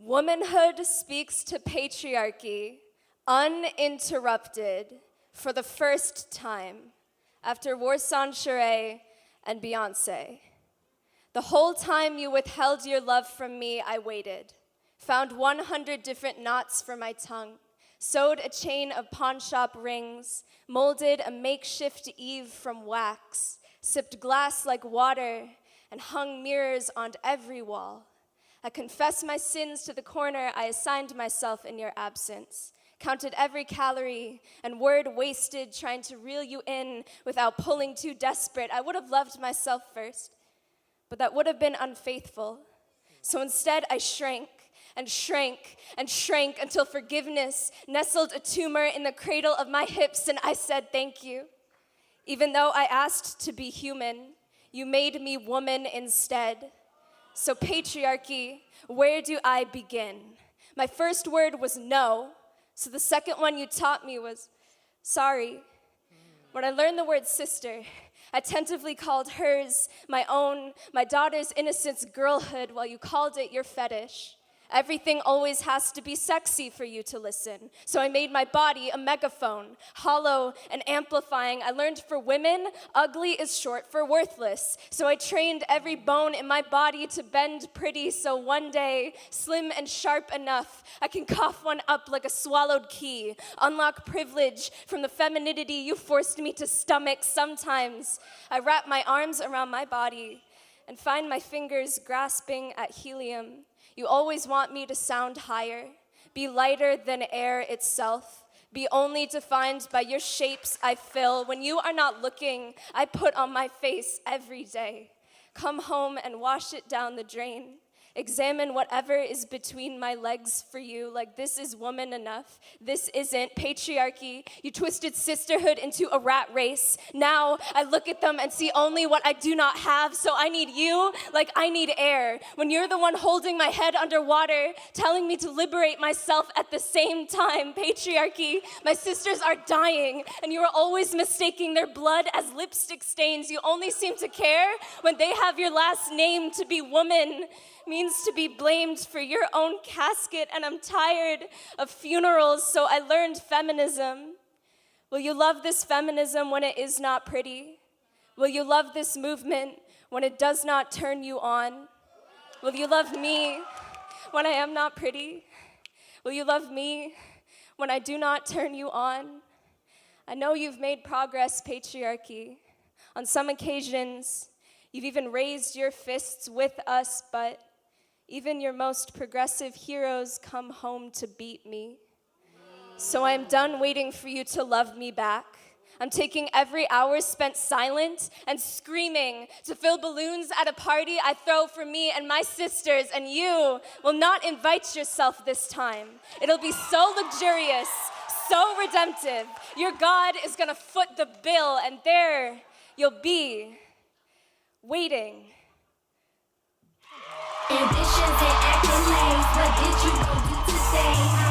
Womanhood speaks to patriarchy, uninterrupted, for the first time, after Warsan Sheree and Beyonce. The whole time you withheld your love from me, I waited, found 100 different knots for my tongue, sewed a chain of pawn shop rings, molded a makeshift Eve from wax, sipped glass like water, and hung mirrors on every wall. I confessed my sins to the corner I assigned myself in your absence, counted every calorie and word wasted trying to reel you in without pulling too desperate. I would have loved myself first, but that would have been unfaithful. So instead, I shrank and shrank and shrank until forgiveness nestled a tumor in the cradle of my hips, and I said thank you. Even though I asked to be human, you made me woman instead. So patriarchy, where do I begin? My first word was no, so the second one you taught me was sorry. When I learned the word sister, I tentatively called hers my own, my daughter's innocence girlhood, while you called it your fetish. Everything always has to be sexy for you to listen. So I made my body a megaphone, hollow and amplifying. I learned for women, ugly is short for worthless. So I trained every bone in my body to bend pretty, so one day, slim and sharp enough, I can cough one up like a swallowed key, unlock privilege from the femininity you forced me to stomach. Sometimes I wrap my arms around my body and find my fingers grasping at helium. You always want me to sound higher, be lighter than air itself, be only defined by your shapes I fill. When you are not looking, I put on my face every day. Come home and wash it down the drain. Examine whatever is between my legs for you, like this is woman enough. This isn't patriarchy. You twisted sisterhood into a rat race. Now I look at them and see only what I do not have, so I need you like I need air. When you're the one holding my head underwater, telling me to liberate myself at the same time, patriarchy, my sisters are dying, and you are always mistaking their blood as lipstick stains. You only seem to care when they have your last name. To be woman means to be blamed for your own casket, and I'm tired of funerals, so I learned feminism. Will you love this feminism when it is not pretty? Will you love this movement when it does not turn you on? Will you love me when I am not pretty? Will you love me when I do not turn you on? I know you've made progress, patriarchy. On some occasions, you've even raised your fists with us, but even your most progressive heroes come home to beat me. So I am done waiting for you to love me back. I'm taking every hour spent silent and screaming to fill balloons at a party I throw for me and my sisters, and you will not invite yourself this time. It'll be so luxurious, so redemptive. Your God is gonna foot the bill, and there you'll be, waiting. Ambitions and accolades, what did you go do today?